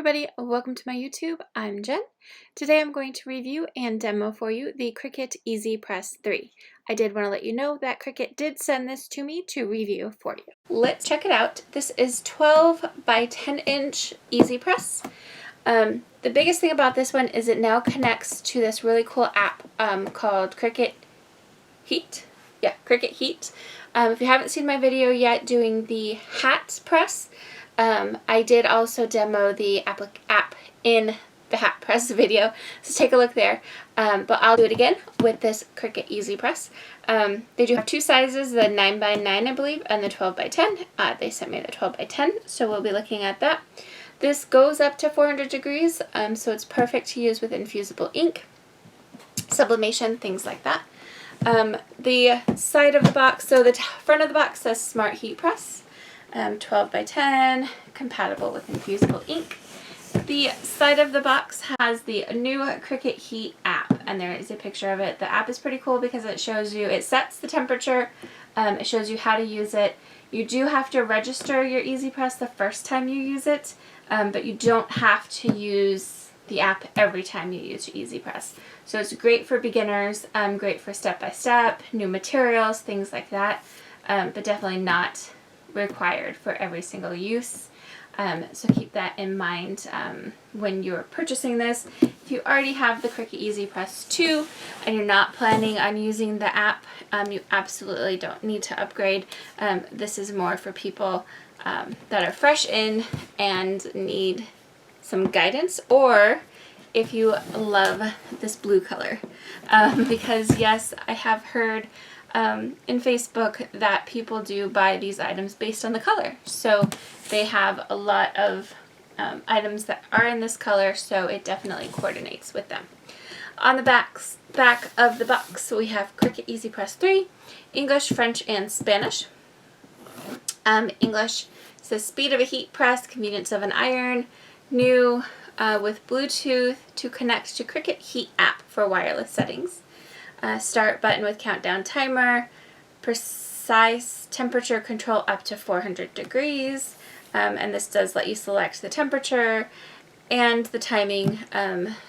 everybody, welcome to my YouTube. I'm Jen. Today I'm going to review and demo for you the Cricut Easypress 3. I did want to let you know that Cricut did send this to me to review for you. Let's check it out. This is 12 by 10 inch Easypress. The biggest thing about this one is it now connects to this really cool app called Cricut Heat. Yeah, Cricut Heat. If you haven't seen my video yet doing the hat press, I did also demo the app in the hat press video, so take a look there. But I'll do it again with this Cricut Easypress. They do have two sizes, the 9 by 9 I believe, and the 12 by 10. They sent me the 12 by 10, so we'll be looking at that. This goes up to 400 degrees, so it's perfect to use with infusible ink, sublimation, things like that. The side of the box, so the front of the box says Smart Heat Press, 12 by 10, compatible with infusible ink. The side of the box has the new Cricut Heat App, and there is a picture of it. The app is pretty cool because it shows you, it sets the temperature, it shows you how to use it. You do have to register your Easypress the first time you use it, but you don't have to use the app every time you use your Easypress. So it's great for beginners, great for step-by-step, new materials, things like that, but definitely not required for every single use. So keep that in mind when you're purchasing this. If you already have the Cricut Easypress 2 and you're not planning on using the app, you absolutely don't need to upgrade. This is more for people that are fresh in and need some guidance, or if you love this blue color. Because yes, I have heard in Facebook that people do buy these items based on the color. So they have a lot of items that are in this color, so it definitely coordinates with them. On the back of the box, we have Cricut Easypress 3, English, French, and Spanish. English says speed of a heat press, convenience of an iron, new with Bluetooth to connect to Cricut Heat App for wireless settings. Start button with countdown timer, precise temperature control up to 400 degrees, and this does let you select the temperature and the timing,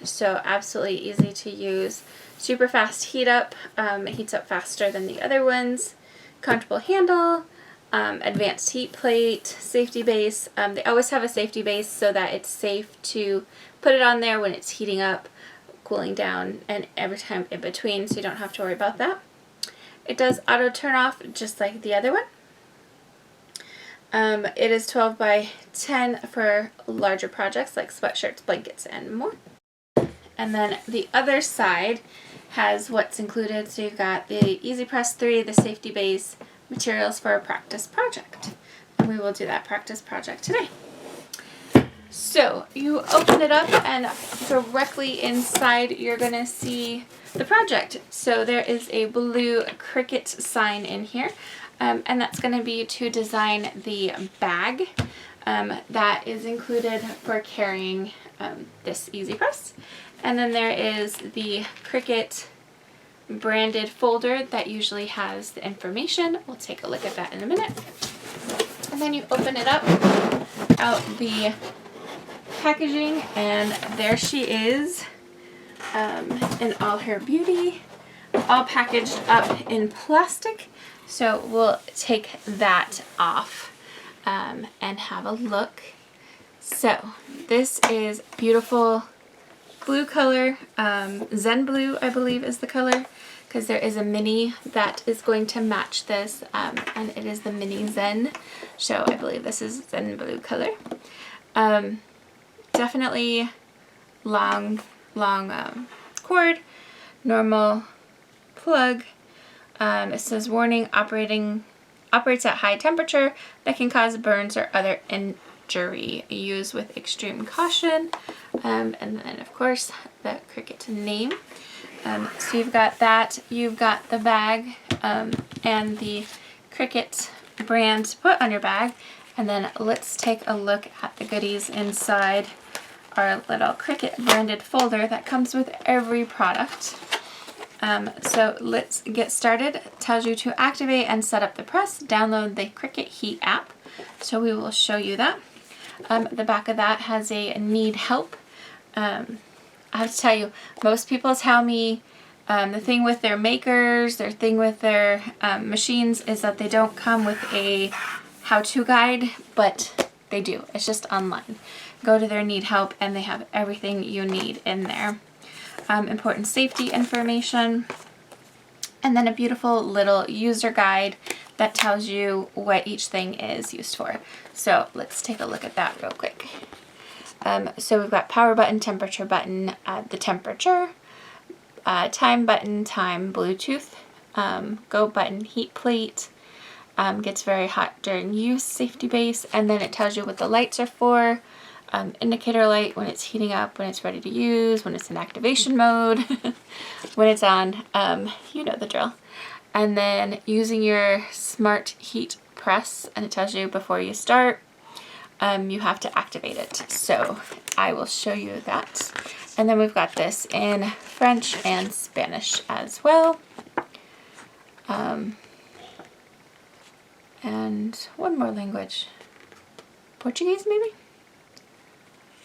so absolutely easy to use. Super fast heat up, it heats up faster than the other ones. Comfortable handle, advanced heat plate, safety base. They always have a safety base so that it's safe to put it on there when it's heating up, cooling down, and every time in between, so you don't have to worry about that. It does auto turn off just like the other one. It is 12 by 10 for larger projects like sweatshirts, blankets, and more. And then the other side has what's included. So you've got the Easypress 3, the safety base, materials for a practice project. And we will do that practice project today. So you open it up, and directly inside you're going to see the project. So there is a blue Cricut sign in here, and that's going to be to design the bag that is included for carrying this Easypress. And then there is the Cricut branded folder that usually has the information. We'll take a look at that in a minute. And then you open it up, out the packaging, and there she is in all her beauty, all packaged up in plastic. So we'll take that off and have a look. So this is beautiful blue color, Zen blue I believe is the color, because there is a mini that is going to match this, and it is the mini Zen, so I believe this is Zen blue color. Definitely long cord, normal plug. It says warning, operates at high temperature that can cause burns or other injury. Use with extreme caution. And then of course the Cricut name. So you've got that, you've got the bag and the Cricut brand to put on your bag. And then let's take a look at the goodies inside our little Cricut branded folder that comes with every product. So let's get started. It tells you to activate and set up the press, download the Cricut Heat app. So we will show you that. The back of that has a need help. I have to tell you, most people tell me the thing with their makers, their thing with their machines is that they don't come with a how-to guide, but they do. It's just online. Go to their need help and they have everything you need in there. Important safety information, and then a beautiful little user guide that tells you what each thing is used for. So let's take a look at that real quick. So we've got power button, temperature button, the temperature, time button, time, Bluetooth, go button, heat plate, gets very hot during use, safety base, and then it tells you what the lights are for, indicator light when it's heating up, when it's ready to use, when it's in activation mode, when it's on, you know the drill. And then using your smart heat press, and it tells you before you start, you have to activate it. So I will show you that. And then we've got this in French and Spanish as well. And one more language. Portuguese maybe?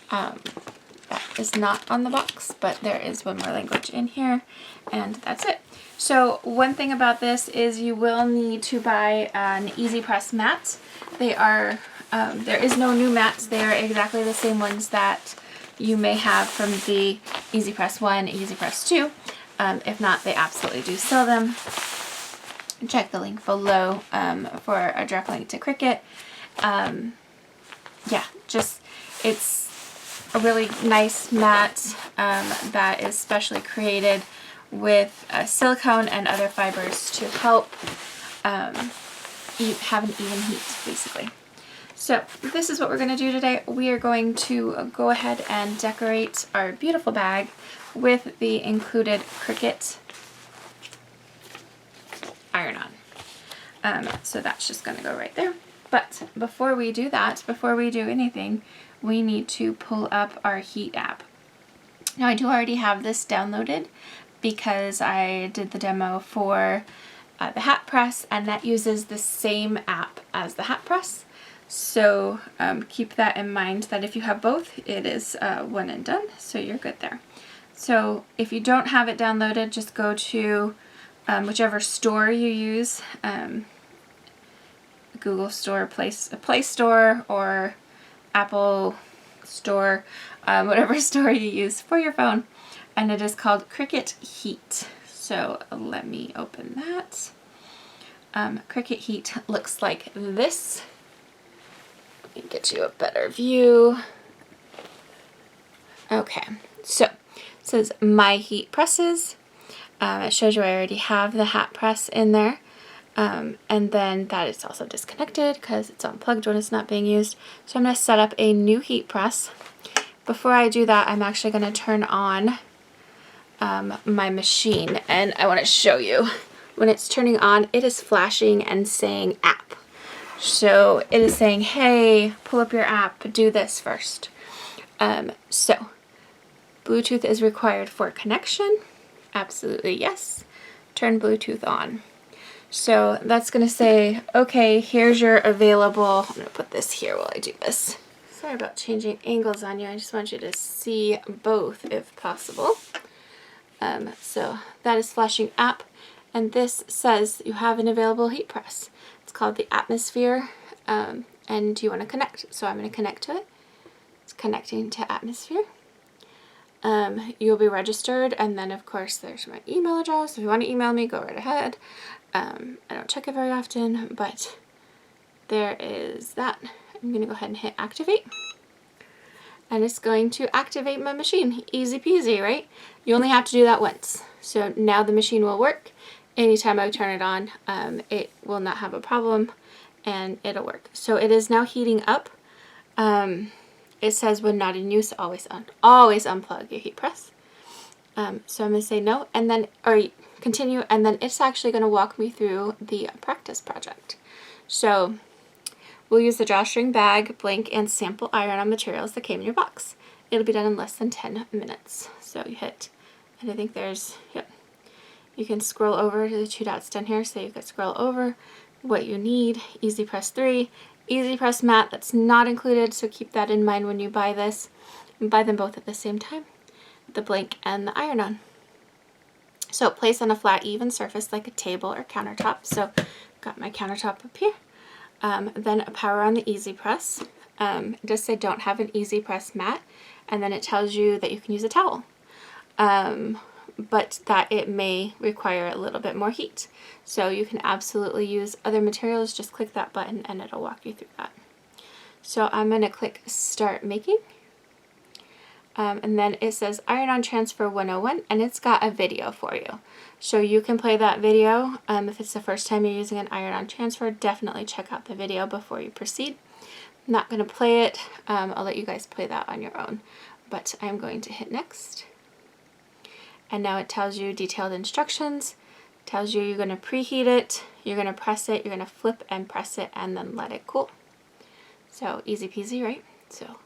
That is not on the box, but there is one more language in here, and that's it. So one thing about this is you will need to buy an Easypress mat. They are, there is no new mats. They are exactly the same ones that you may have from the Easypress 1, Easypress 2. If not, they absolutely do sell them. Check the link below for a direct link to Cricut. Yeah, just, it's a really nice mat that is specially created with silicone and other fibers to help have an even heat, basically. So this is what we're going to do today. We are going to go ahead and decorate our beautiful bag with the included Cricut iron-on. So that's just going to go right there. But before we do that, before we do anything, we need to pull up our Heat app. Now I do already have this downloaded because I did the demo for the hat press, and that uses the same app as the hat press. So keep that in mind, that if you have both, it is one and done, so you're good there. So if you don't have it downloaded, just go to whichever store you use, Google Store, Play Store, or Apple Store, whatever store you use for your phone, and it is called Cricut Heat. So let me open that. Cricut Heat looks like this. Let me get you a better view. Okay, so it says My Heat Presses. It shows you I already have the hat press in there. And then that is also disconnected because it's unplugged when it's not being used. So I'm going to set up a new heat press. Before I do that, I'm actually going to turn on my machine, and I want to show you. When it's turning on, it is flashing and saying app. So it is saying, hey, pull up your app, do this first. So Bluetooth is required for connection. Absolutely yes. Turn Bluetooth on. So that's going to say, okay, here's your available, I'm going to put this here while I do this. Sorry about changing angles on you. I just want you to see both if possible. So that is flashing app, and this says you have an available heat press. It's called the Atmosphere, and you want to connect. So I'm going to connect to it. It's connecting to Atmosphere. You'll be registered, and then of course there's my email address. If you want to email me, go right ahead. I don't check it very often, but there is that. I'm going to go ahead and hit activate. And it's going to activate my machine. Easy peasy, right? You only have to do that once. So now the machine will work. Anytime I turn it on, it will not have a problem, and it'll work. So it is now heating up. It says when not in use, always unplug your heat press. So I'm going to say no, and then, or continue, and then it's actually going to walk me through the practice project. So we'll use the drawstring bag, blank, and sample iron-on materials that came in your box. It'll be done in less than 10 minutes. So you hit, and I think there's, yep. You can scroll over to the 2 dots down here, so you can scroll over what you need. Easypress 3, Easypress mat that's not included, so keep that in mind when you buy this. And buy them both at the same time, the blank and the iron-on. So place on a flat, even surface like a table or countertop. So got my countertop up here. Then power on the Easypress. It does say don't have an Easypress mat, and then it tells you that you can use a towel, but that it may require a little bit more heat. So you can absolutely use other materials. Just click that button and it'll walk you through that. So I'm going to click Start Making. And then it says Iron-On Transfer 101, and it's got a video for you. So you can play that video. If it's the first time you're using an iron-on transfer, definitely check out the video before you proceed. I'm not going to play it. I'll let you guys play that on your own. But I'm going to hit Next. And now it tells you detailed instructions. It tells you you're going to preheat it, you're going to press it, you're going to flip and press it, and then let it cool. So easy peasy, right? So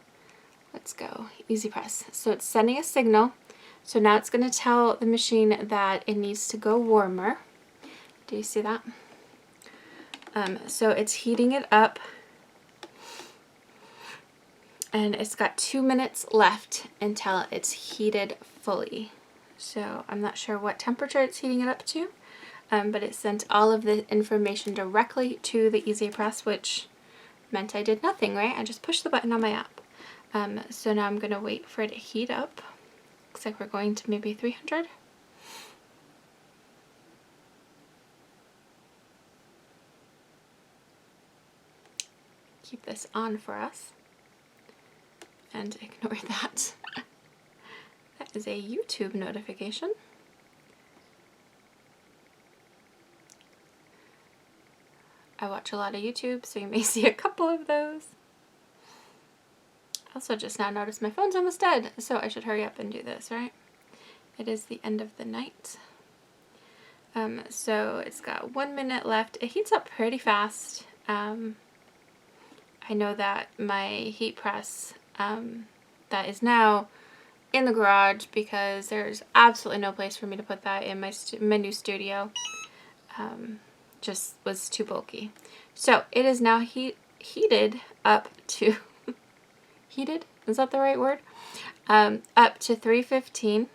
let's go, Easypress. So it's sending a signal. So now it's going to tell the machine that it needs to go warmer. Do you see that? So it's heating it up. And it's got 2 minutes left until it's heated fully. So I'm not sure what temperature it's heating it up to, but it sent all of the information directly to the Easypress, which meant I did nothing, right? I just pushed the button on my app. So now I'm going to wait for it to heat up. Looks like we're going to maybe 300. Keep this on for us. And ignore that. That is a YouTube notification. I watch a lot of YouTube, so you may see a couple of those. Also just now noticed my phone's almost dead, so I should hurry up and do this, right? It is the end of the night. So it's got 1 minute left. It heats up pretty fast. I know that my heat press that is now in the garage because there's absolutely no place for me to put that in my new studio. Just was too bulky. So it is now heated up to heated, is that the right word? Up to 315,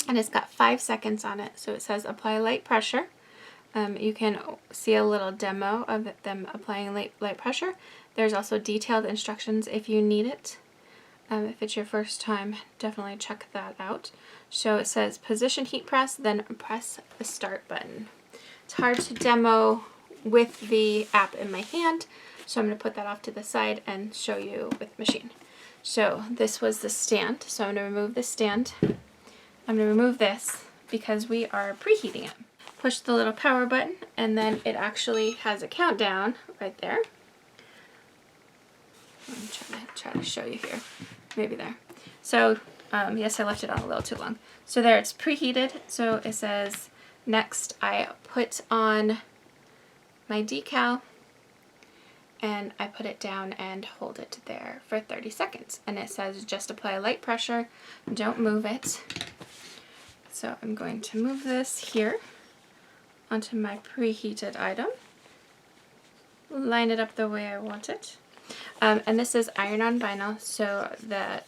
and it's got 5 seconds on it. So it says apply light pressure. You can see a little demo of them applying light pressure. There's also detailed instructions if you need it. If it's your first time, definitely check that out. So it says position heat press, then press the start button. It's hard to demo with the app in my hand, so I'm going to put that off to the side and show you with machine. So this was the stand, so I'm going to remove the stand. I'm going to remove this because we are preheating it. Push the little power button, and then it actually has a countdown right there. I'm trying to show you here. Maybe there. So yes, I left it on a little too long. So there, it's preheated. So it says next I put on my decal and I put it down and hold it there for 30 seconds. And it says just apply light pressure, don't move it. So I'm going to move this here onto my preheated item. Line it up the way I want it. And this is iron-on vinyl, so the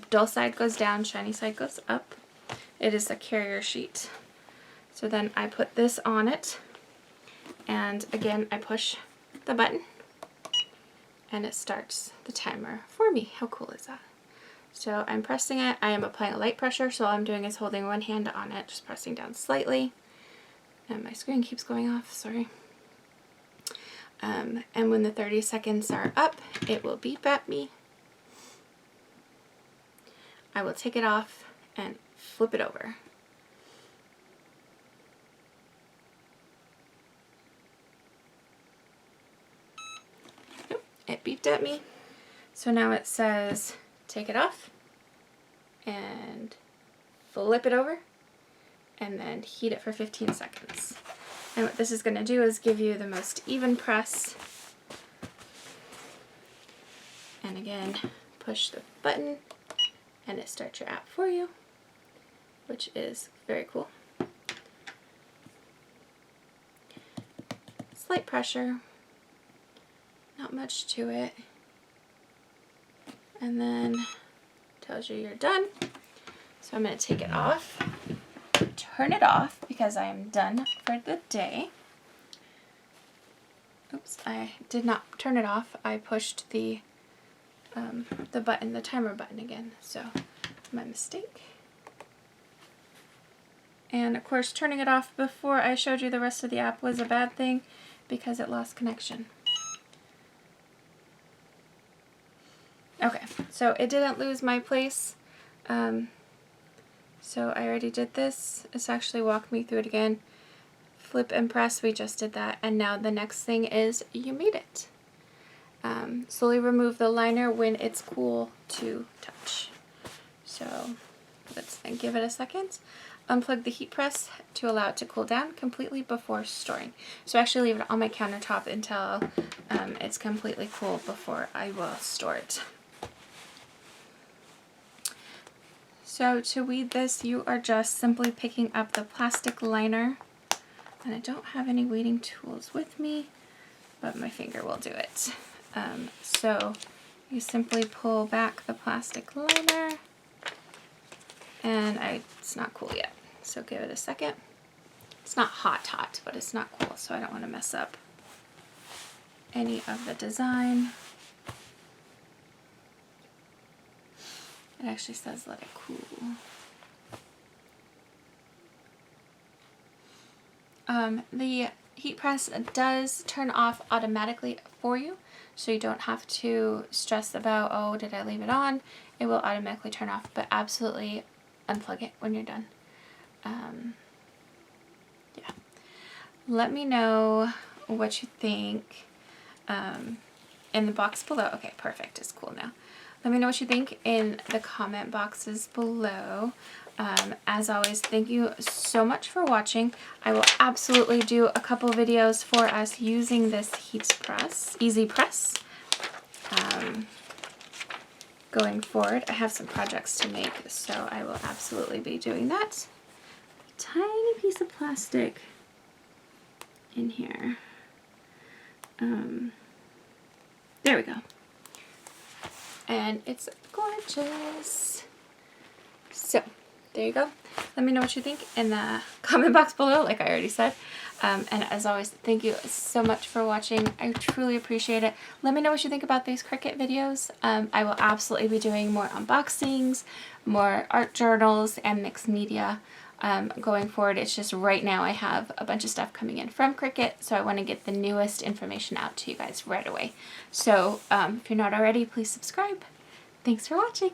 dull side goes down, shiny side goes up. It is a carrier sheet. So then I put this on it, and again I push the button, and it starts the timer for me. How cool is that? So I'm pressing it. I am applying a light pressure, so all I'm doing is holding one hand on it, just pressing down slightly. And my screen keeps going off, sorry. And when the 30 seconds are up, it will beep at me. I will take it off and flip it over. Nope, it beeped at me. So now it says take it off and flip it over and then heat it for 15 seconds. And what this is going to do is give you the most even press. And again, push the button and it starts your app for you, which is very cool. Slight pressure, not much to it. And then tells you you're done. So I'm going to take it off, turn it off because I am done for the day. Oops, I did not turn it off. I pushed the button, the timer button again, so my mistake. And of course, turning it off before I showed you the rest of the app was a bad thing because it lost connection. Okay, so it didn't lose my place. So I already did this. It's actually walked me through it again. Flip and press, we just did that. And now the next thing is you made it. Slowly remove the liner when it's cool to touch. So let's then give it a second. Unplug the heat press to allow it to cool down completely before storing. So actually leave it on my countertop until it's completely cool before I will store it. So to weed this, you are just simply picking up the plastic liner. And I don't have any weeding tools with me, but my finger will do it. So you simply pull back the plastic liner, and it's not cool yet, so give it a second. It's not hot, but it's not cool, so I don't want to mess up any of the design. It actually says let it cool. The heat press does turn off automatically for you, so you don't have to stress about, oh, did I leave it on? It will automatically turn off, but absolutely unplug it when you're done. Yeah. Let me know what you think in the box below. Okay, perfect. It's cool now. Let me know what you think in the comment boxes below. As always, thank you so much for watching. I will absolutely do a couple videos for us using this Easypress. Going forward, I have some projects to make, so I will absolutely be doing that. A tiny piece of plastic in here. There we go. And it's gorgeous. So there you go. Let me know what you think in the comment box below, like I already said. And as always, thank you so much for watching. I truly appreciate it. Let me know what you think about these Cricut videos. I will absolutely be doing more unboxings, more art journals, and mixed media going forward. It's just right now I have a bunch of stuff coming in from Cricut, so I want to get the newest information out to you guys right away. So if you're not already, please subscribe. Thanks for watching.